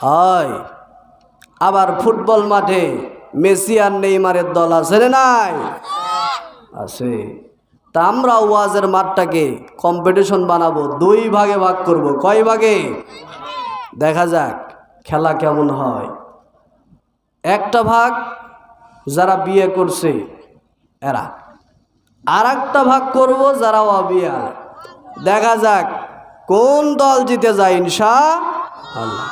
হয়। আবার ফুটবল মাঠে মেসি আর নেইমারের দল আছে না নাই? আছে। তা আমরা ওয়াজের মাঠটাকে কম্পিটিশন বানাবো, 2 ভাগে ভাগ করব। কয় ভাগে? দেখা যাক খেলা কেমন হয়। একটা ভাগ যারা বিয়ে করছে এরা, আর একটা ভাগ করব যারা অবিয়া। দেখা যাক কোন দল জিতে যায় ইনশাআল্লাহ।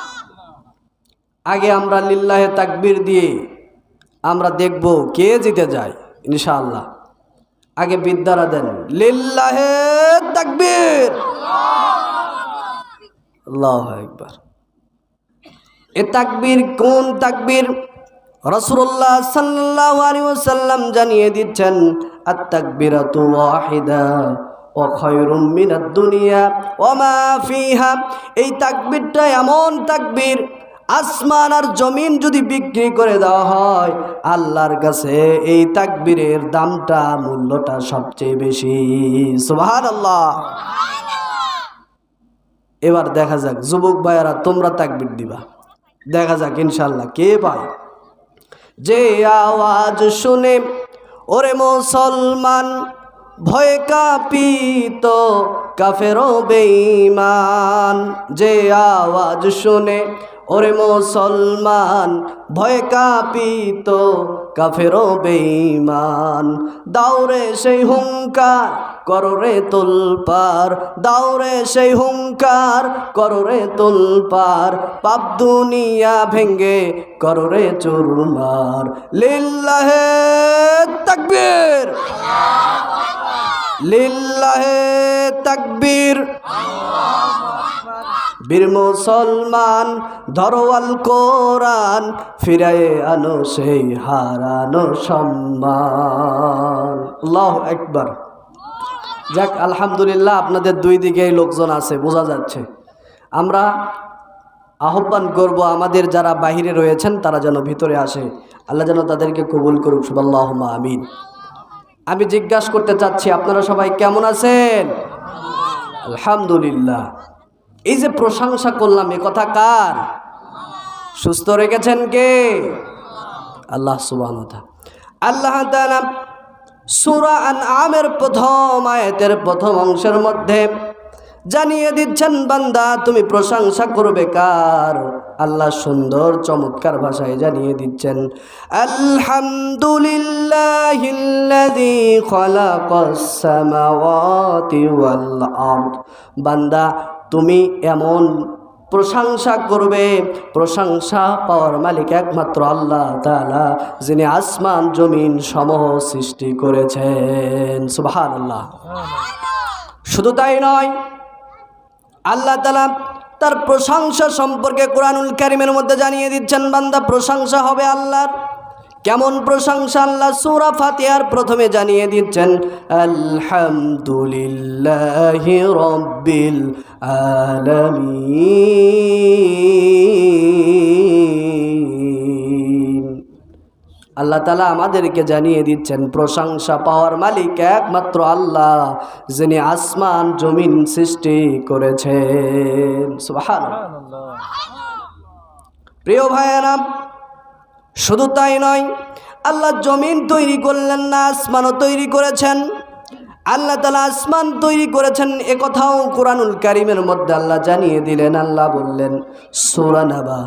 আগে আমরা লিল্লাহে তাকবীর দিয়ে আমরা দেখব কে জিতে যায় ইনশাআল্লাহ। আগে বিদ্যারা দেন, লিল্লাহে তাকবীর, আল্লাহু আকবার। এ তাকবীর কোন তাকবীর? রাসূলুল্লাহ সাল্লাল্লাহু আলাইহি ওয়াসাল্লাম জানিয়ে দিচ্ছেন, আত তাকবীরাতু ওয়াহিদা ওয়া খায়রুম মিনাদ দুনিয়া ওয়া মা ফিহা। এই তাকবীরটা এমন তাকবীর, আসমান আর জমিন যদি বিক্রি করে দেওয়া হয়, আল্লাহর কাছে এই তাকবীরের দামটা, মূল্যটা সবচেয়ে বেশি। সুবহানাল্লাহ। এবার দেখা যাক যুবক ভাইয়ারা তোমরা তাকবীর দিবা, দেখা যাক ইনশাআল্লাহ কে পায়। যে আওয়াজ শুনে ওরে মুসলমান ভয়ে কাঁপিত কাফের ও বেঈমান। যে আওয়াজ শুনে ওরে মুসলমান ভয়ে কাঁপিত কাফের ও বেঈমান। দাউরে সেই হুঙ্কার কররে তোলপার, দাউরে সেই হুঙ্কার কররে তোলপার। পাপ দুনিয়া ভেঙ্গে কররে চুরমার। লিল্লাহে তাকবীর, লিল্লাহে তাকবীর। বীর মুসলমান ধরোয়াল কোরআন, ফিরায়ে আনো সেই হারানো সম্মান। আল্লাহু আকবার। যাক আলহামদুলিল্লাহ, আপনাদের 2 দিকেই লোকজন আছে বোঝা যাচ্ছে। আমরা আহ্বান করব আমাদের যারা বাহিরে রয়েছেন তারা যেন ভিতরে আসে, আল্লাহ যেন তাদেরকে কবুল করুক। সুবহানাল্লাহুম্মা আমিন। আমি জিজ্ঞাসা করতে চাচ্ছি আপনারা সবাই কেমন আছেন? আলহামদুলিল্লাহ। এই যে প্রশংসা করলাম, এ কথা কার? সুস্থ রেখেছেন কে? আল্লাহ সুবহানাহু ওয়া তাআলা। আল্লাহ তাআলা সূরা আনআমের প্রথম আয়াতের প্রথম অংশের মধ্যে জানিয়ে দিচ্ছেন, বান্দা তুমি প্রশংসা করবে কার? আল্লাহ সুন্দর চমৎকার ভাষায় জানিয়ে দিচ্ছেন, আলহামদুলিল্লাহিল্লাযী খালাকাস সামাওয়াতি ওয়াল আরদ। বান্দা তুমি এমন প্রশংসা করবে, প্রশংসা পাওয়ার মালিক একমাত্র আল্লাহ তাআলা, যিনি আসমান জমিন সমূহ সৃষ্টি করেছেন। সুবহানাল্লাহ। শুধু তাই নয়, আল্লাহ তাআলা তার প্রশংসা সম্পর্কে কুরআনুল কারীমের মধ্যে জানিয়ে দিচ্ছেন, বান্দা প্রশংসা হবে আল্লাহর। কেমন প্রশংসা? আল্লাহ সূরা ফাতিহার প্রথমে জানিয়ে দিচ্ছেন, আলহামদুলিল্লাহি রাব্বিল আলামিন। আল্লাহ তাআলা আমাদেরকে জানিয়ে দিচ্ছেন প্রশংসা পাওয়ার মালিক একমাত্র আল্লাহ, যিনি আসমান জমিন সৃষ্টি করেছেন। সুবহানাল্লাহ। প্রিয় ভাইয়েরা, শুধু তাই নয়, আল্লাহ জমিন তৈরি করলেন না, আসমানও তৈরি করেছেন। আল্লাহ তাআলা আসমান তৈরি করেছেন এ কথাও কুরআনুল কারীমের মধ্যে আল্লাহ জানিয়ে দিলেন। আল্লাহ বললেন সূরা নাবা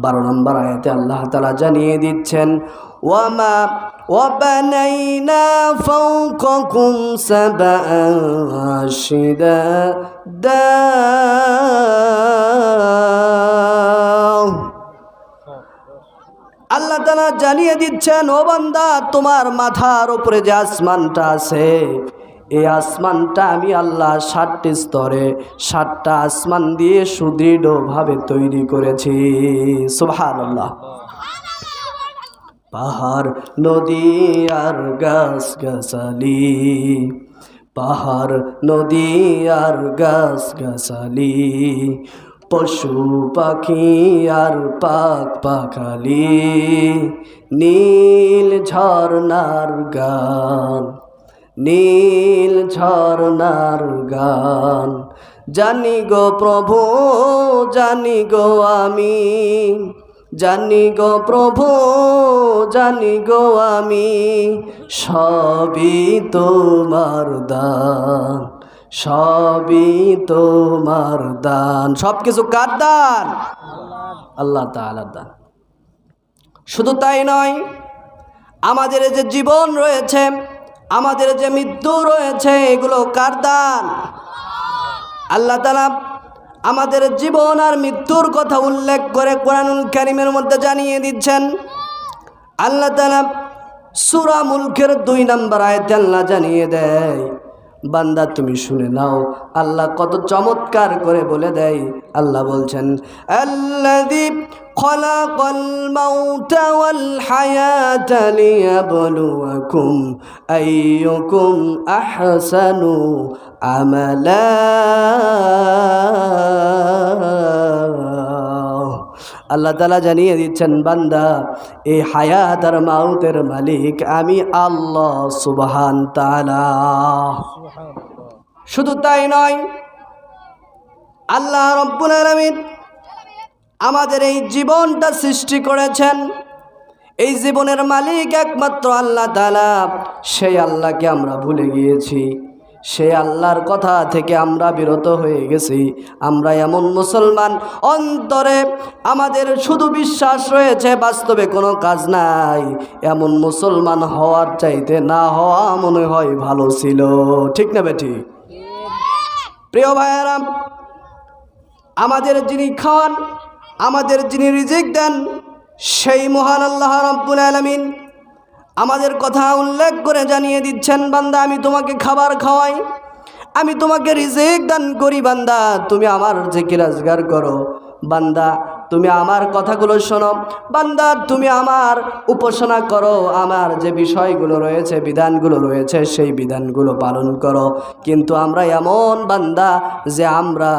12 নম্বর আয়াতে আল্লাহ তাআলা জানিয়ে দিচ্ছেন, ওয়ামা ওয়াবানাইনা ফাওকাকুম সাবআন শিদাদা। আল্লাহ তাআলা জানিয়ে দিচ্ছেন, ও বান্দা তোমার মাথার উপরে যে আসমানটা আছে, এই আসমানটা আমি আল্লাহ 7টি স্তরে 7টা আসমান দিয়ে সুদৃঢ়ভাবে তৈরি করেছি। সুবহানাল্লাহ। পাহাড় নদী আর গাছ গাছালি, পাহাড় নদী আর গাছ গাছালি, পশু পাখি আর পাক পাখালি, নীল ঝরনার গান, নীল ঝরনার গান, জানি গো প্রভু জানি গো আমি, জানি গো প্রভু জানি গো আমি, সবই তোমার দান, সবই তোমার দান। সব কিছু কার দান? আল্লাহ তাআলার দান। শুধু তাই নয়, আমাদের যে জীবন রয়েছে, আমাদের যে মৃত্যু রয়েছে, এগুলো কার দান? আল্লাহ তাআলা আমাদের জীবন আর মৃত্যুর কথা উল্লেখ করে কোরআনুল কারীমের মধ্যে জানিয়ে দিচ্ছেন। আল্লাহ তাআলা সূরা মুলকের 2 নম্বর আয়াতে আল্লাহ জানিয়ে দেয়, বান্দা তুমি শুনে নাও। আল্লাহ কত চমৎকার করে বলে দেয়। আল্লাহ বলছেন, আল্লাযী খালাকাল মাউতা ওয়াল হায়াতা লিয়াবলুয়াকুম আইয়ুকুম আহসানু আমালা। আল্লাহ তাআলা জানিয়ে দিচ্ছেন, বান্দা এই হায়াত আর মাউতের মালিক আমি আল্লাহ সুবহান তাআলা। শুধু তাই নয়, আল্লাহ রব্বুল আলামিন আমাদের এই জীবনটা সৃষ্টি করেছেন। এই জীবনের মালিক একমাত্র আল্লাহ তাআলা। সেই আল্লাহকে আমরা ভুলে গিয়েছি, সেই আল্লাহর কথা থেকে আমরা বিরত হয়ে গেছি। আমরা এমন মুসলমান, অন্তরে আমাদের শুধু বিশ্বাস রয়েছে, বাস্তবে কোনো কাজ নাই। এমন মুসলমান হওয়ার চাইতে না হওয়া মনে হয় ভালো ছিল। ঠিক না বেঠি? প্রিয় ভাইয়েরা, আমাদের যিনি খাওয়ান, আমাদের যিনি রিজিক দেন, সেই মহান আল্লাহ রাব্বুল আলামিন আমাদের কথা উল্লেখ করে জানিয়ে দিচ্ছেন, বান্দা আমি তোমাকে খাবার খাওয়াই, আমি তোমাকে রিজিক দান করি। বান্দা তুমি আমার জিকির আজগার করো, বান্দা তুমি আমার কথাগুলো শোনো, বান্দা তুমি আমার উপাসনা করো, আমার যে বিষয়গুলো রয়েছে, বিধানগুলো রয়েছে, সেই বিধানগুলো পালন করো। কিন্তু আমরা এমন বান্দা যে আমরা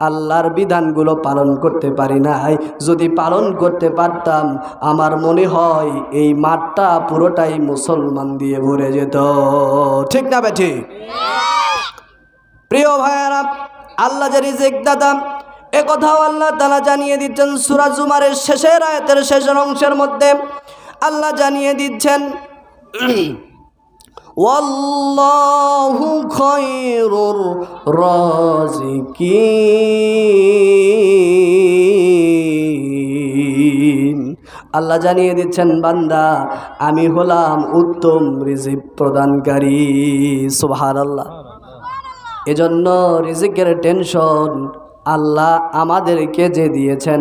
আল্লাহর বিধানগুলো পালন করতে পারি নাই। যদি পালন করতে পারতাম, আমার মনে হয় এই মাঠটা পুরোটাই মুসলমান দিয়ে ভরে যেত। ঠিক না বেঠি? প্রিয় ভাইয়েরা, আল্লাহ যে রিজিক দাতা, এ কথাও আল্লাহ তাআলা জানিয়ে দিচ্ছেন সূরা জুমারের শেষের আয়াতের শেষের অংশের মধ্যে। আল্লাহ জানিয়ে দিচ্ছেন, ওয়াল্লাহু খায়রুর রাযিকিন। আল্লাহ জানিয়ে দিচ্ছেন, বান্দা আমি হলাম উত্তম রিজিক প্রদানকারী। সুবহানাল্লাহ। এজন্য রিজিকের টেনশন আল্লাহ আমাদেরকে যে দিয়েছেন,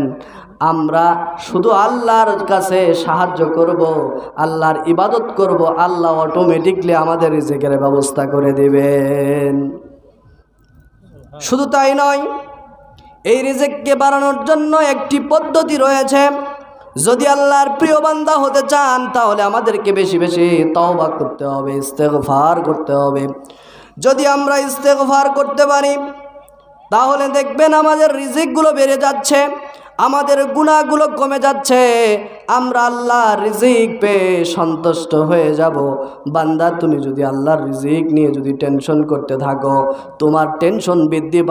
আমরা শুধু আল্লাহর কাছে সাহায্য করব, আল্লাহর ইবাদত করব, আল্লাহ অটোমেটিকলি আমাদের রিজিকের ব্যবস্থা করে দেবেন। শুধু তাই নয়, এই রিজিককে বাড়ানোর জন্য একটি পদ্ধতি রয়েছে। যদি আল্লাহর প্রিয় বান্দা হতে চান, তাহলে আমাদেরকে বেশি বেশি তওবা করতে হবে, ইস্তেগফার করতে হবে। যদি আমরা ইস্তেগফার করতে পারি, তাহলে দেখবেন আমাদের রিজিকগুলো বেড়ে যাচ্ছে, আমাদের গুনাহগুলো কমে যাচ্ছে, আমরা আল্লাহর রিজিক পেয়ে সন্তুষ্ট হয়ে যাব। বান্দা তুমি যদি আল্লাহর রিজিক নিয়ে যদি টেনশন করতে থাকো, তোমার টেনশন বৃদ্ধি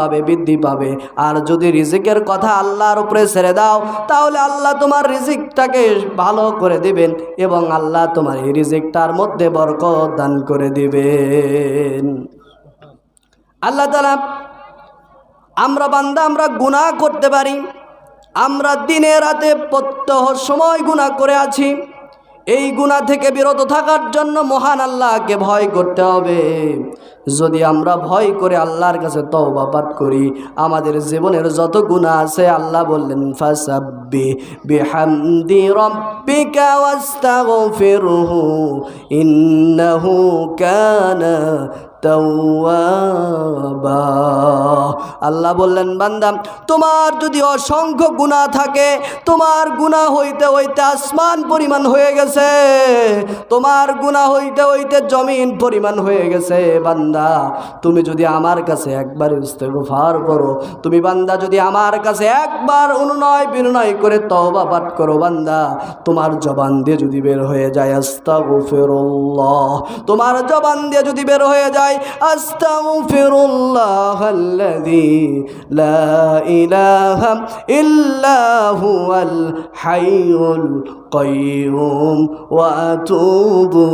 পাবে। আর যদি রিজিকের কথা আল্লাহর উপরে ছেড়ে দাও, তাহলে আল্লাহ তোমার রিজিকটাকে ভালো করে দিবেন এবং আল্লাহ তোমার এই রিজিকটার মধ্যে বরকত দান করে দিবেন। আল্লাহ তাআলা, আমরা বান্দা আমরা গুনাহ করতে পারি, আমরা দিনে রাতে প্রত্যহ সময় গুনাহ করে আছি। এই গুনাহ থেকে বিরত থাকার জন্য মহান আল্লাহকে ভয় করতে হবে। যদি আমরা ভয় করে আল্লাহর কাছে তওবা পাঠ করি, আমাদের জীবনের যত গুনাহ আছে, আল্লাহ বললেন ফাসাব্বিহ বিহামদি রাব্বিকা ওয়াস্তাগফিরহু ইন্নাহু কানা তাওয়াবা। আল্লাহ বললেন, বান্দা তোমার যদি অসংখ্য গুনাহ থাকে, তোমার গুনাহ হইতে হইতে আসমান পরিমাণ হয়ে গেছে, তোমার গুনাহ হইতে হইতে জমিন পরিমাণ হয়ে গেছে, বান্দা তুমি যদি আমার কাছে একবার ইস্তেগফার করো, তুমি বান্দা যদি আমার কাছে একবার অনুনয় বিনয় করে তওবা পাঠ করো, বান্দা তোমার জবান দিয়ে যদি বের হয়ে যায় আস্তাগফিরুল্লাহ, তোমার জবান দিয়ে যদি বের হয়ে যায় যায় আস্তাগফিরুল্লাহাল্লাযী লা ইলাহা ইল্লা হুয়াল হাইয়ুল কাইয়ুম ওয়া আতুবু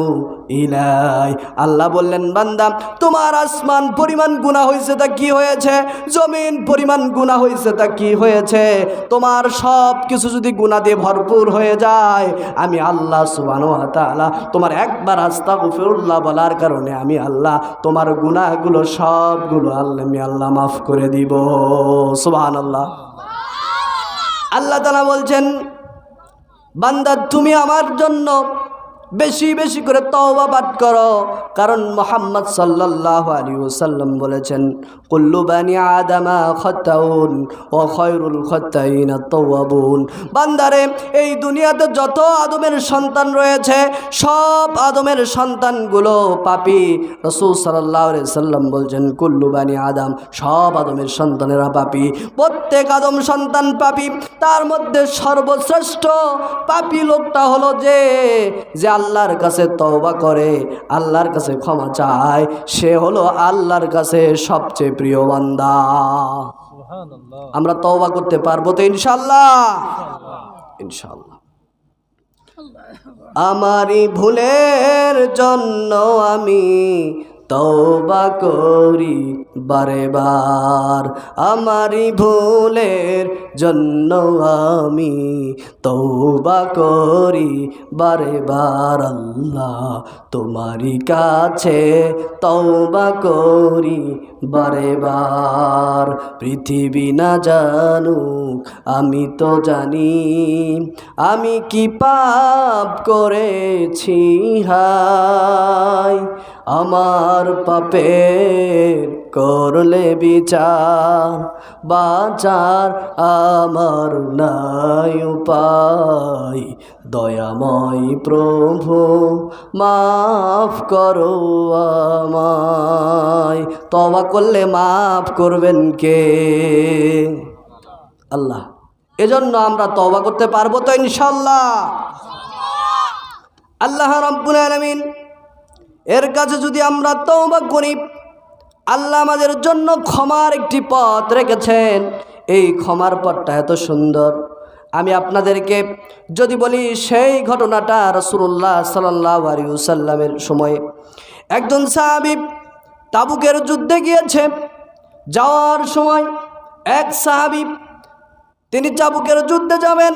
ইলাই। আল্লাহ বললেন বান্দা তোমার আসমান পরিমাণ গুনাহ হয়েছে তা কি হয়েছে, জমিন পরিমাণ গুনাহ হয়েছে তা কি হয়েছে, তোমার সব কিছু যদি গুনাহ দিয়ে ভরপুর হয়ে যায়, আমি আল্লাহ সুবহানাহু ওয়া তাআলা তোমার একবার আস্তাগফিরুল্লাহ বলার কারণে আমি আল্লাহ তোমার গুনাহগুলো সবগুলো আমি আল্লাহ মাফ করে দিব। সুবহানাল্লাহ। আল্লাহ তাআলা বলছেন বান্দা তুমি আমার জন্য বেশি বেশি করে তওবা পাঠ করো, কারণ মুহাম্মদ সাল্লাল্লাহু আলাইহি ওয়াসাল্লাম বলেছেন কুল্লু বানি আদামা খাতাউন ওয়া খায়রুল খাতাইনা তাওয়াবুন। বান্দারে এই দুনিয়াতে যত আদমের সন্তান রয়েছে সব আদমের সন্তানগুলো পাপী। রাসূল সাল্লাল্লাহু আলাইহি সাল্লাম বলছেন কুল্লু বানি আদম, সব আদমের সন্তানেরা পাপী, প্রত্যেক আদম সন্তান পাপী। তার মধ্যে সর্বশ্রেষ্ঠ পাপী লোকটা হলো যে আল্লাহর কাছে তওবা করে, আল্লাহর কাছে ক্ষমা চায়, সে হলো আল্লাহর কাছে সবচেয়ে প্রিয় বান্দা। আমরা তওবা করতে পারবো তো ইনশাআল্লাহ? ইনশাআল্লাহ। আমারই ভুলের জন্য আমি তওবা করি বারে বার, আমারই ভুলের জন্য আমি তওবা করি বারে বার। আল্লাহ তোমারই কাছে তওবা করি বারে বার। পৃথিবী না জানুক আমি তো জানি আমি কি পাপ করেছি হায়, আমার পাপের করলে বিচার, বাঁচার আমার নাই উপায়। দয়াময় প্রভু মাফ করো আমায়। তওবা করলে মাফ করবেন কে? আল্লাহ। এজন্য আমরা তওবা করতে পারবো তো ইনশাআল্লাহ? আল্লাহ রাব্বুল আলামিন এর কাছে যদি আমরা তওবা করি, আল্লাহ আমাদের জন্য ক্ষমার একটি পথ রেখেছেন। এই ক্ষমার পথটা এত সুন্দর। আমি আপনাদেরকে যদি বলি সেই ঘটনাটা রাসূলুল্লাহ সাল্লাল্লাহু আলাইহি ওয়াসাল্লামের সময়ে একজন সাহাবী তাবুকের যুদ্ধে গিয়েছে। যাওয়ার সময় এক সাহাবী তিনি তাবুকের যুদ্ধে যাবেন।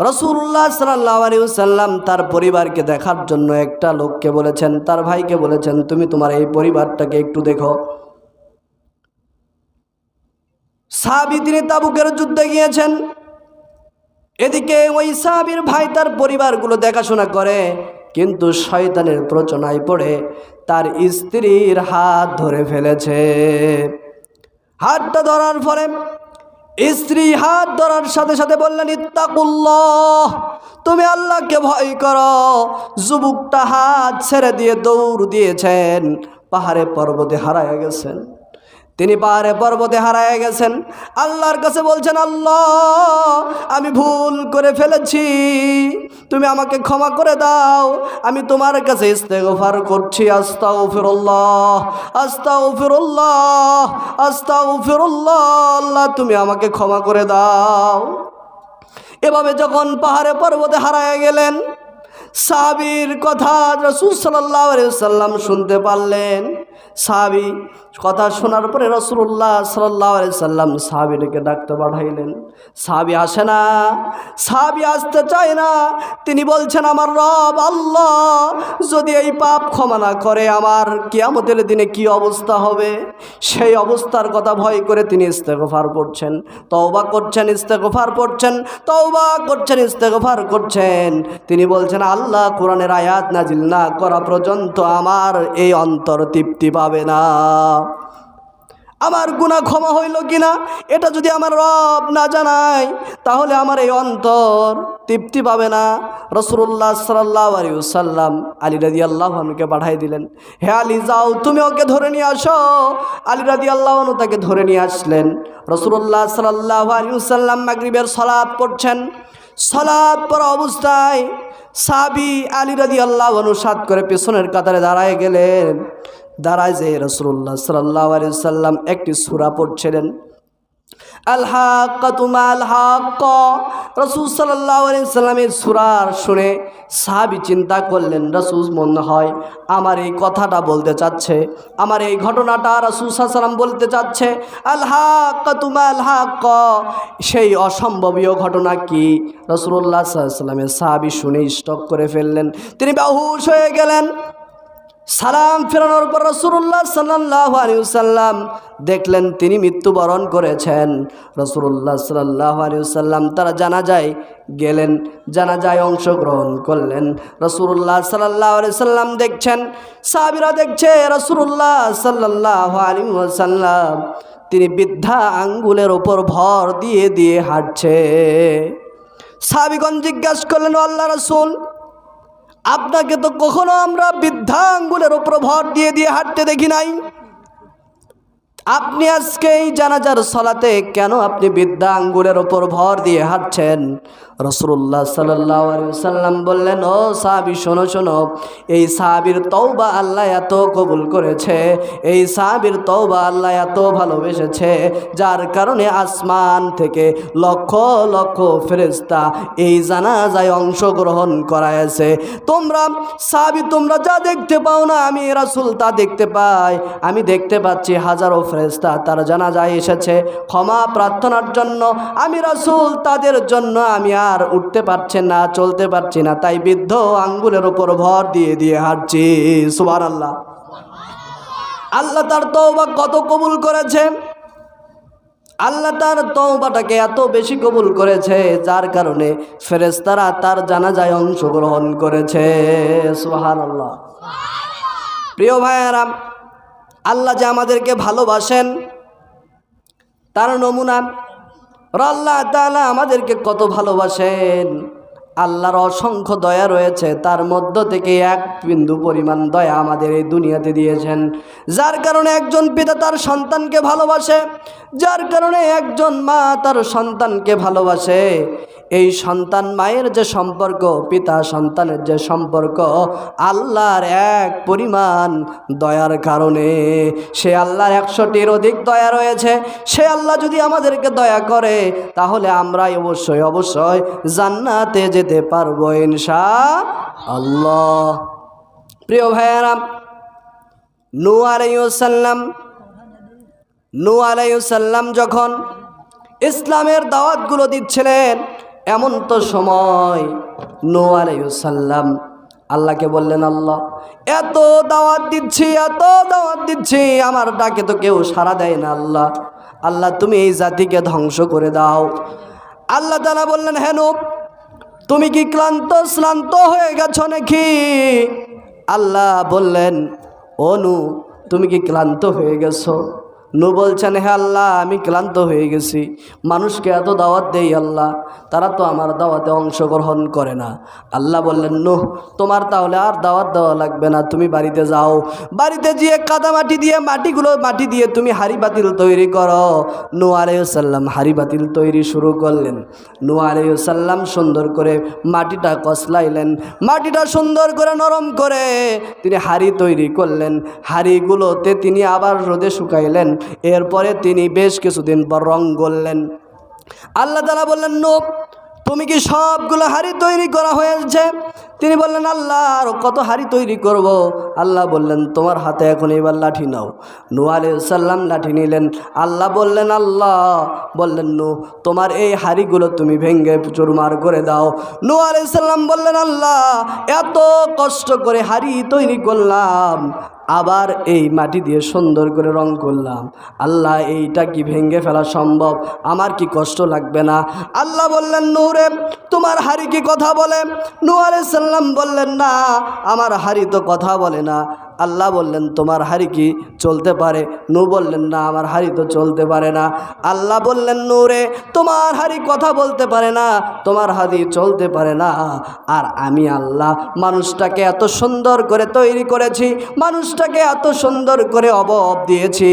রাসূলুল্লাহ সাল্লাল্লাহু আলাইহি ওয়াসাল্লাম তার পরিবারকে দেখার জন্য একটা লোককে বলেছেন, তার ভাইকে বলেছেন তুমি তোমার এই পরিবারটাকে একটু দেখো। সাহাবী তিনি তাবুকের যুদ্ধে গিয়েছেন, এদিকে ওই সাহাবীর ভাই তার পরিবারগুলো দেখাশোনা করে, কিন্তু শয়তানের প্ররোচনায় পড়ে তার স্ত্রীর হাত ধরে ফেলেছে। হাতটা ধরার ফলে স্ত্রী হাত ধরার সাথে সাথে বললেন ইত্তাকুল্লাহ, তুমি আল্লাহকে ভয় করো। যুবকটা হাত ছেড়ে দিয়ে দৌড় দিয়েছেন, পাহাড়ে পর্বতে হারায় গেছেন। তিনি পাহাড়ে পর্বতে হারায় গেছেন। আল্লাহর কাছে বলছেন আল্লাহ আমি ভুল করে ফেলেছি, তুমি আমাকে ক্ষমা করে দাও, আমি তোমার কাছে ইস্তেগফার করছি। আস্তাগফিরুল্লাহ আস্তাগফিরুল্লাহ আস্তাগফিরুল্লাহ, আল্লাহ তুমি আমাকে ক্ষমা করে দাও। এভাবে যখন পাহাড়ে পর্বতে হারায় গেলেন, সাহাবীর কথা রাসূল সাল্লাল্লাহু আলাইহি ওয়াসাল্লাম শুনতে পারলেন। সাহাবী কথা শোনার পরে রাসূলুল্লাহ সাল্লাল্লাহু আলাইহি ওয়াসাল্লাম সাহাবীকে ডাকতে পাঠাইলেন। সাহাবী আসে না, সাহাবী আসতে চায় না। তিনি বলছেন আমার রব আল্লাহ যদি এই পাপ ক্ষমা না করে আমার কিয়ামতের দিনে কি অবস্থা হবে, সেই অবস্থার কথা ভয় করে তিনি ইস্তেগফার করছেন, তওবা করছেন, ইস্তেগফার করছেন, তওবা করছেন, ইস্তেগফার করছেন। তিনি বলছেন আল্লাহ কোরআনের আয়াত নাজিল না করা পর্যন্ত আমার এই অন্তর তৃপ্তি পাবে না। আমার গুনাহ ক্ষমা হইল কিনা এটা যদি আমার রব না জানায় তাহলে আমার এই অন্তর তৃপ্তি পাবে না। রাসূলুল্লাহ সাল্লাল্লাহু আলাইহি ওয়াসাল্লাম আলী রাদিয়াল্লাহু আনহুকে পাঠিয়ে দিলেন, হে আলী যাও তুমি ওকে ধরে নিয়ে আসো। আলী রাদিয়াল্লাহু আনহু তাকে ধরে নিয়ে আসলেন। রাসূলুল্লাহ সাল্লাল্লাহু আলাইহি ওয়াসাল্লাম মাগরিবের সালাত পড়ছেন। সালাত পড়া অবস্থায় সাহাবী আলী রাদিয়াল্লাহু আনহু সাত করে পেছনের কাতারে দাঁড়ায় গেলেন। দাঁড়ায় যে রাসূলুল্লাহ সাল্লাল্লাহু আলাইহি ওয়াসাল্লাম একটি সূরা পড়ছিলেন, আল হাক্কাতু মাল হাক্কা। রাসূল সাল্লাল্লাহু আলাইহি ওয়াসাল্লামের সূরা শুনে সাহাবী চিন্তা করলেন, রাসূল মনে হয় আমার এই কথাটা বলতে চাচ্ছে, আমার এই ঘটনাটা রাসূল সাল্লাল্লাহু আলাইহি ওয়াসাল্লাম বলতে চাচ্ছে। আল হাক্কাতু মাল হাক্কা, সেই অসম্ভবীয় ঘটনা কি? রাসূলুল্লাহ সাল্লাল্লাহু আলাইহি ওয়াসাল্লামের সাহাবী শুনে স্টপ করে ফেললেন, তিনি বেহুশ হয়ে গেলেন। সালাম ফেরানোর পর রাসূলুল্লাহ সাল্লাল্লাহু আলাইহি ওয়াসাল্লাম দেখলেন তিনি মৃত্যুবরণ করেছেন। রাসূলুল্লাহ সাল্লাল্লাহু আলাইহি ওয়াসাল্লাম তারা জানাজায় গেলেন, জানাজায় অংশগ্রহণ করলেন। রাসূলুল্লাহ সাল্লাল্লাহু আলাইহি ওয়াসাল্লাম দেখছেন, সাহাবীরা দেখছে রাসূলুল্লাহ সাল্লাল্লাহু আলাইহি ওয়াসাল্লাম তিনি বৃদ্ধা আঙ্গুলের ওপর ভর দিয়ে দিয়ে হাঁটছে। সাহাবীগণ জিজ্ঞাসা করলেন, আল্লাহ রাসূল, আপনাকে তো কখনো আমরা বৃদ্ধা আঙ্গুলের উপর ভর দিয়ে দিয়ে হাঁটতে দেখি নাই, আপনি আজকে এই জানাজার সালাতে কেন আপনি বৃদ্ধা আঙ্গুলের উপর ভর দিয়ে হাঁটছেন? রাসূলুল্লাহ সাল্লাল্লাহু আলাইহি ওয়াসাল্লাম বললেন, ও সাহাবী শোনো শোনো, এই সাহাবীর তওবা আল্লাহ এত কবুল করেছে, এই সাহাবীর তওবা আল্লাহ এত ভালোবেসেছে, যার কারণে আসমান থেকে লক্ষ লক্ষ ফেরেশতা এই জানাজায় অংশগ্রহণ করায়ছে। তোমরা সাহাবী তোমরা যা দেখতে পাও না, আমি রাসূল তা দেখতে পাই। আমি দেখতে পাচ্ছি হাজারো ফেরেশতা তার জানাজায় এসেছে ক্ষমা প্রার্থনার জন্য। আমি রাসূল তাদের জন্য আমি আর উঠতে পারছি না, চলতে পারছি না, তাই বৃদ্ধ আঙ্গুলের উপর ভর দিয়ে দিয়ে হাঁটছি। সুবহানাল্লাহ। আল্লাহ তার তওবা কত কবুল করেছে, আল্লাহ তার তওবাটাকে এত বেশি কবুল করেছে, যার কারণে ফেরেশতারা তার জানাজায় অংশগ্রহণ করেছে। সুবহানাল্লাহ। প্রিয় ভাইয়েরা, আল্লাহ যে আমাদেরকে ভালোবাসেন তার নমুনা, আল্লাহ তাআলা আমাদেরকে কত ভালোবাসেন, আল্লাহর অসংখ্য দয়া রয়েছে, তার মধ্য থেকে এক বিন্দু পরিমাণ দয়া আমাদের এই দুনিয়াতে দিয়েছেন, যার কারণে একজন পিতা তার সন্তানকে ভালোবাসে, যার কারণে একজন মা তার সন্তানকে ভালোবাসে। এই সন্তান মায়ের যে সম্পর্ক, পিতা সন্তানের যে সম্পর্ক, আল্লাহর এক পরিমাণ দয়ার কারণে, সে আল্লাহর 100টির অধিক দয়া রয়েছে। সে আল্লাহ যদি আমাদেরকে দয়া করে তাহলে আমরা অবশ্যই অবশ্যই জান্নাতে যেতে পারবো ইনশাআল্লাহ। প্রিয় ভাইয়েরা, নূহ আলাইহিস সালাম যখন ইসলামের দাওয়াতগুলো দিচ্ছিলেন, এমন তো সময় নূহ আলাইহিস সালাম আল্লাহকে বললেন, আল্লাহ এত দাওয়াত দিচ্ছি, আমার ডাকে তো কেউ সাড়া দেয় না। আল্লাহ তুমি এই জাতিকে ধ্বংস করে দাও। আল্লাহ তাআলা বললেন, হে নূহ, তুমি কি শ্রান্ত হয়ে গেছো নাকি? আল্লাহ বললেন, ও নূহ, তুমি কি ক্লান্ত হয়ে গেছো? নূহ বলছেন, হে আল্লাহ, আমি ক্লান্ত হয়ে গেছি। মানুষকে এত দাওয়াত দেই আল্লাহ, তারা তো আমার দাওয়াতে অংশগ্রহণ করে না। আল্লাহ বললেন, নূহ, তোমার তাহলে আর দাওয়াত দেওয়া লাগবে না, তুমি বাড়িতে যাও, বাড়িতে গিয়ে মাটি দিয়ে তুমি হাঁড়ি বাতিল তৈরি করো। নূহ আলাইহিস সালাম হাঁড়ি বাতিল তৈরি শুরু করলেন। নূহ আলাইহিস সালাম সুন্দর করে মাটিটা কসলাইলেন, মাটিটা সুন্দর করে নরম করে তিনি হাঁড়ি তৈরি করলেন। হাঁড়িগুলোতে তিনি আবার রোদে শুকাইলেন। এরপরে তিনি বেশ কিছুদিন পর রং করলেন। আল্লাহ তাআলা বললেন, নূহ, তুমি কি সবগুলো হাঁড়ি তৈরি করা হয়েছে? তিনি বললেন, আল্লাহ আর কত হাঁড়ি তৈরি করব? আল্লাহ বললেন, তোমার হাতে এখন এবার লাঠি নাও। নূহ আলাইহিস সালাম লাঠি নিলেন। আল্লাহ বললেন, নূহ, তোমার এই হাঁড়িগুলো তুমি ভেঙে চুরমার করে দাও। নূহ আলাইহিস সালাম বললেন, আল্লাহ এত কষ্ট করে হাঁড়ি তৈরি করলাম, আবার এই মাটি দিয়ে সুন্দর করে রং করলাম, আল্লাহ এইটা কি ভেঙে ফেলা সম্ভব? আমার কি কষ্ট লাগবে না? আল্লাহ বললেন, নূহ রে, তোমার হাঁড়ি কি কথা বলে? নূহ আলাইহিস সালাম বললেন, না, আমার হাঁড়ি তো কথা বলে না। আল্লাহ বললেন, তোমার হাঁড়ি কি চলতে পারে? নূহ বললেন, না, আমার হাঁড়ি তো চলতে পারে না। আল্লাহ বললেন, নূহ রে, তোমার হাঁড়ি কথা বলতে পারে না, তোমার হাঁড়ি চলতে পারে না, আর আমি আল্লাহ মানুষটাকে এত সুন্দর করে তৈরি করেছি, মানুষটাকে এত সুন্দর করে অবয়ব দিয়েছি,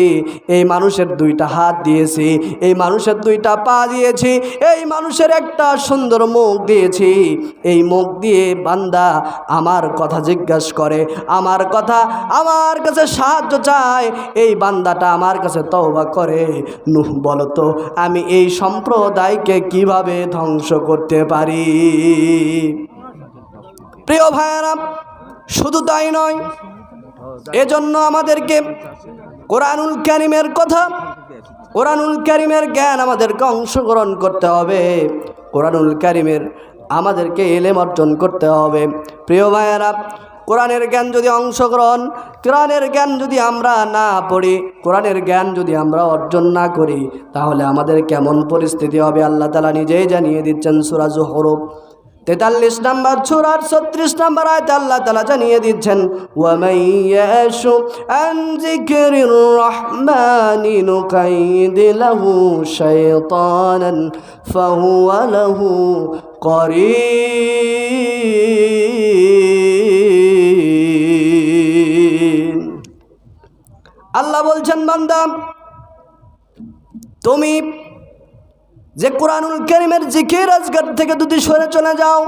এই মানুষের 2টা হাত দিয়েছি, এই মানুষের 2টা পা দিয়েছি, এই মানুষের একটা সুন্দর মুখ দিয়েছি। এই মুখ দিয়ে বান্দা আমার কথা জিজ্ঞাসা করে, আমার কথা আমার কাছে সাহায্য চায়, এই বান্দাটা আমার কাছে তওবা করে, নূহ বলো তো আমি এই সম্প্রদায়কে কিভাবে ধ্বংস করতে পারি। প্রিয় ভাইয়েরা, শুধু তাই নয়, এজন্য আমাদেরকে কোরআনুল কারীমের কথা, কোরআনুল কারীমের জ্ঞান আমাদেরকে অংশগ্রহণ করতে হবে। কোরআনুল কারীমের আমাদেরকে ইলম অর্জন করতে হবে। প্রিয় ভাইয়েরা, কোরআনের জ্ঞান যদি অংশগ্রহণ, কোরআনের জ্ঞান যদি আমরা না পড়ি, কোরআনের জ্ঞান যদি আমরা অর্জন না করি, তাহলে আমাদের কেমন পরিস্থিতি হবে আল্লাহ তাআলা নিজেই জানিয়ে দিচ্ছেন। সূরা যুখরুফ 43 নম্বর সূরার 36 নম্বর আয়াতে আল্লাহ তাআলা জানিয়ে দিচ্ছেন, ওয়া মাইয়াশু আন যিকরির রহমানি নুকাইদ লাহু শাইতানান ফাহুয়া লাহু করিন। আল্লাহ বলছেন, বান্দা তুমি যে কোরআনুল কারীমের জিকির আজগার থেকে যদি সরে চলে যাও,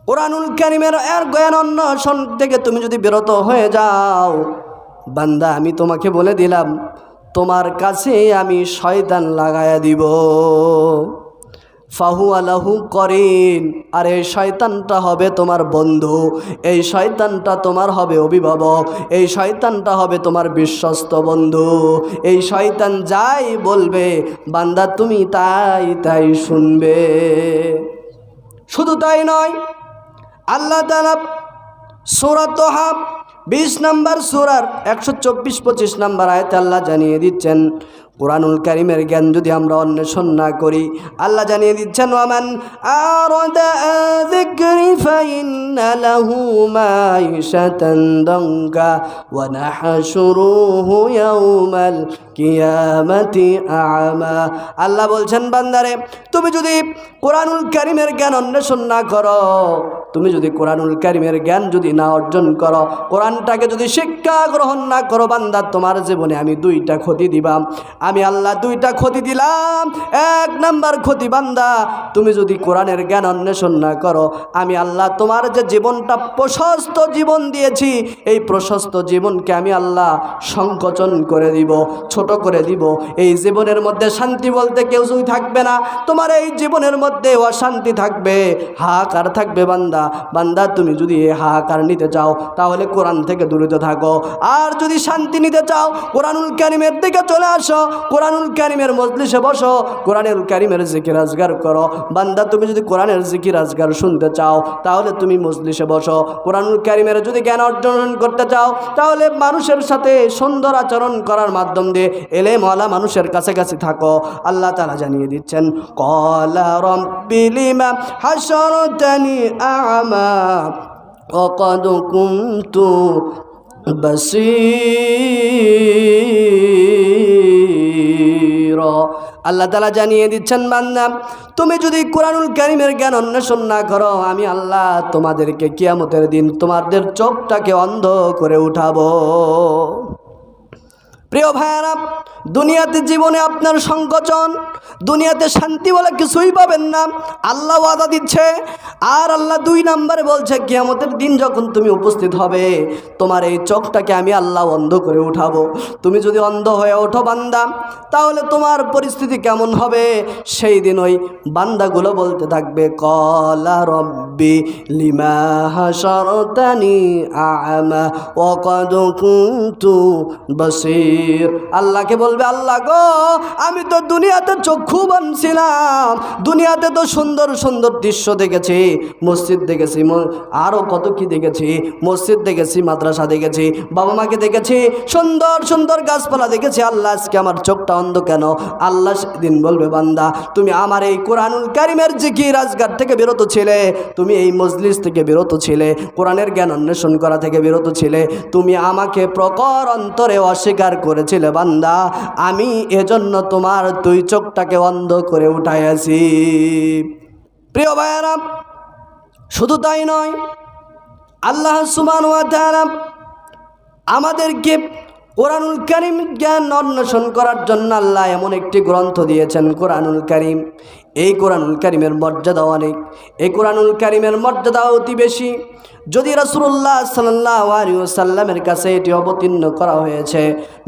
কোরআনুল কারীমের জ্ঞান অন্বেষণ থেকে তুমি যদি বিরত হয়ে যাও, বান্দা আমি তোমাকে বলে দিলাম তোমার কাছে আমি শয়তান লাগায়া দিব। ফাহুয়া লাহু করিন, আর এই শয়তানটা হবে তোমার বন্ধু, এই শয়তানটা তোমার হবে অভিভাবক, এই শয়তানটা হবে তোমার বিশ্বস্ত বন্ধু। এই শয়তান যাই বলবে বান্দা তুমি তাই তাই শুনবে। শুধু তাই নয়, আল্লাহ তাআলা সূরা তাহা 20 নম্বর সূরার 124-25 নম্বর আয়াতে আল্লাহ জানিয়ে দিচ্ছেন, কোরআনুল কারীমের জ্ঞান যদি আমরা অন্বেষণ না করি, আল্লাহ জানিয়ে দিচ্ছেন, ওয়ামান আরাদা যিকরি ফাইন্না লাহু মাঈশাতান দাঙ্কা ওয়া নাহশুরুহু ইয়াওমাল কিয়ামাতি আ'মা। আল্লাহ বলছেন, বান্দারে তুমি যদি কোরআনুল কারীমের জ্ঞান অন্বেষণ না করো, তুমি যদি কোরআনুল কারীমের জ্ঞান যদি না অর্জন করো, কোরআনটাকে যদি শিক্ষা গ্রহণ না করো, বান্দা তোমার জীবনে আমি দুইটা ক্ষতি দিবাম। আমি আল্লাহ দুইটা ক্ষতি দিলাম। 1 নাম্বার ক্ষতি, বান্দা তুমি যদি কোরআনের জ্ঞান অন্বেষণ না করো, আমি আল্লাহ তোমার যে জীবনটা প্রশস্ত জীবন দিয়েছি, এই প্রশস্ত জীবনকে আমি আল্লাহ সংকোচন করে দিব, ছোট করে দিব। এই জীবনের মধ্যে শান্তি বলতে কিছুই থাকবে না, তোমার এই জীবনের মধ্যে অশান্তি থাকবে, হাহাকার থাকবে। বান্দা বান্দা তুমি যদি এই হাহাকার নিতে চাও, তাহলে কোরআন থেকে দূরে থাকো। আর যদি শান্তি নিতে চাও, কোরআনুল কারীমের দিকে চলে আসো, কোরআনুল কারীমের মজলিসে বসো, কোরআনুল কারীমের জিকির আজগার করো। বান্দা তুমি যদি কোরআনের জিকির আজগার শুনতে চাও, তাহলে তুমি মজলিসে বসো। কোরআনুল কারীমের যদি জ্ঞান অর্জন করতে চাও, তাহলে মানুষের সাথে সুন্দর আচরণ করার মাধ্যম দিয়ে এলেমওয়ালা মানুষের কাছাকাছি থাকো। আল্লাহ তাআলা জানিয়ে দিচ্ছেন, ক্বালা রাব্বি লিমা হাশারতানি আ'মা ওয়া ক্বাদ কুনতু বাসীরা। আল্লাহ তাআলা জানিয়ে দিচ্ছেন, বান্দা তুমি যদি কোরআনুল কারীমের জ্ঞান অন্বেষণ না করো, আমি আল্লাহ তোমাদেরকে কিয়ামতের দিন তোমাদের চোখটাকে অন্ধ করে উঠাবো। প্রিয় ভাইয়েরা, দুনিয়াতে জীবনে আপনার সংকোচন, দুনিয়াতে শান্তি বলে কিছুই পাবেন না, আল্লাহ ওয়াদা দিচ্ছে। আর আল্লাহ 2 নম্বরে বলছে, কিয়ামতের দিন যখন তুমি উপস্থিত হবে, তোমার এই চোখটাকে আমি আল্লাহ অন্ধ করে উঠাবো। তুমি যদি অন্ধ হয়ে ওঠো বান্দা, তাহলে তোমার পরিস্থিতি কেমন হবে? সেই দিন ওই বান্দাগুলো বলতে থাকবে, ক্বালা রাব্বি লিমা হাশারতানি আ'মা ওয়া ক্বাদ কুনতু বাসীর। আল্লাহকে বলবে, আল্লাহ গো, আমি তো দুনিয়াতে চক্ষু বানছিলাম, দুনিয়াতে তো সুন্দর সুন্দর দৃশ্য দেখেছি, মসজিদ দেখেছি, আরও কত কি দেখেছি, মসজিদ দেখেছি, মাদ্রাসা দেখেছি, বাবা মাকে দেখেছি, সুন্দর সুন্দর গাছপালা দেখেছি, আল্লাহ আজকে আমার চোখটা অন্ধ কেন? আল্লাহ সেদিন বলবে, বান্দা তুমি আমার এই কোরআনুল কারীমের জিকির আজগার থেকে বিরত ছিলে, তুমি এই মজলিস থেকে বিরত ছিলে, কোরআনের জ্ঞান অন্বেষণ করা থেকে বিরত ছিলে, তুমি আমাকে প্রখর অন্তরে অস্বীকার করেছিলে। বান্দা আমি এজন্য তোমার 2 চোখটাকে অন্ধ করে উঠাইয়াছি। প্রিয় ভাইয়েরা, শুধু তাই নয়, আল্লাহ সুবহানাহু ওয়া তাআলা আমাদেরকে কোরআনুল কারীম জ্ঞান অন্বেষণ করার জন্য আল্লাহ এমন একটি গ্রন্থ দিয়েছেন, কোরআনুল কারীম। এই কোরআনুল কারীমের মর্যাদা অনেক, এই কোরআনুল কারীমের মর্যাদা অতি বেশি। যদি রাসূলুল্লাহ সাল্লাল্লাহু আলাইহি ওয়াসাল্লামের কাছে এটি অবতীর্ণ করা হয়েছে,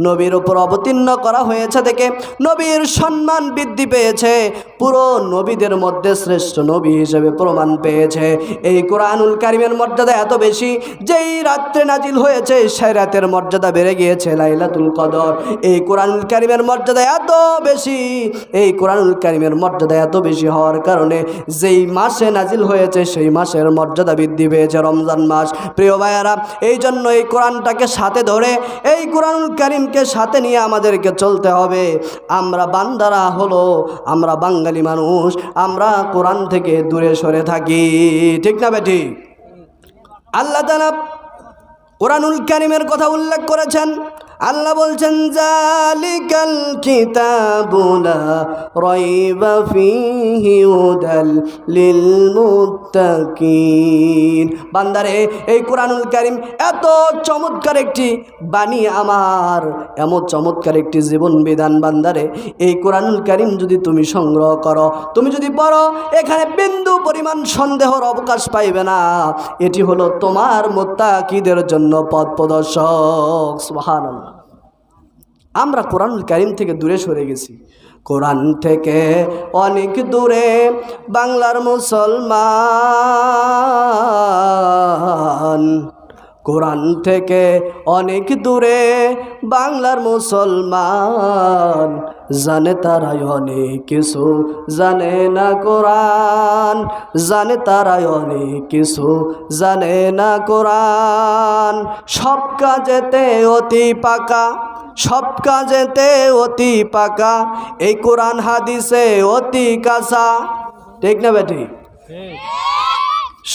নবীর উপর অবতীর্ণ করা হয়েছে দেখে নবীর সম্মান বৃদ্ধি পেয়েছে, পুরো নবীদের মধ্যে শ্রেষ্ঠ নবী হিসেবে প্রমাণ পেয়েছে। এই কোরআনুল কারীমের মর্যাদা এত বেশি, যেই রাত্রে নাজিল হয়েছে সেই রাতের মর্যাদা বেড়ে গিয়েছে লাইলাতুল কদর। এই কোরআনুল কারীমের মর্যাদা এত বেশি, এই কোরআনুল কারীমের মর্যাদা এত বেশি হওয়ার কারণে যেই মাসে নাজিল হয়েছে সেই মাসের মর্যাদা বৃদ্ধি পেয়েছে, রমজান মাস। প্রিয় ভাইয়ারা, এই জন্য এই কোরআনটাকে সাথে ধরে, এই কোরআনুল কারীমকে সাথে নিয়ে আমাদেরকে চলতে হবে। আমরা বান্দারা হলো, আমরা বাঙালি মানুষ, আমরা কোরআন থেকে দূরে সরে থাকি, ঠিক না বেঠিক? আল্লাহ তাআলা কোরআনুল কারীমের কথা উল্লেখ করেছেন। আল্লাহ বলছেন, জালিকাল কিতাবু লা রাইবা ফীহি হুদাল লিল মুত্তাকিন। বান্দারে, এই কোরআনুল কারীম এত চমৎকার একটি বাণী আমার, এমন চমৎকার একটি জীবন বিধান। বান্দারে, এই কোরআনুল কারীম যদি তুমি সংগ্রহ করো, তুমি যদি পড়ো, এখানে বিন্দু পরিমাণ সন্দেহর অবকাশ পাইবে না। এটি হলো তোমার মুত্তাকিদের জন্য পথ প্রদর্শক। সুবহানাল্লাহ। আমরা কোরআনুল কারীম থেকে দূরে সরে গেছি। কোরআন থেকে অনেক দূরে বাংলার মুসলমান, কোরআন থেকে অনেক দূরে বাংলার মুসলমান, জানে তারাই অনেক কিছু, জানে না কোরআন, জানে তারাই অনেক কিছু, জানে না কোরআন। সব কাজেতে অতি পাকা, সব কাজেতে অতি পাকা, এই কোরআন হাদিসে অতি কাঁচা, ঠিক না বেটি?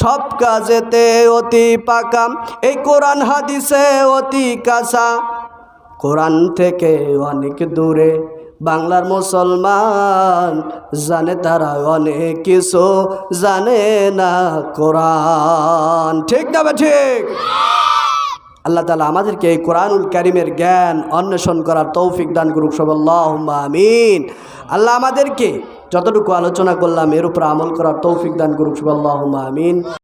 সব কাজেতে অতি পাকা, এই কোরআন হাদিসে অতি কাঁচা। কোরআন থেকে অনেক দূরে বাংলার মুসলমান, জানে তারা অনেক কিছু, জানে না কোরআন, ঠিক না ঠিক? আল্লাহ তাআলা আমাদেরকে এই কোরআনুল কারীমের জ্ঞান অন্বেষণ করার তৌফিক দান করুক, আল্লাহুম্মা আমিন। আল্লাহ আমাদেরকে যতটুকু আলোচনা করলাম এর উপর আমল করার তৌফিক দান করুক, আল্লাহুম্মা আমিন।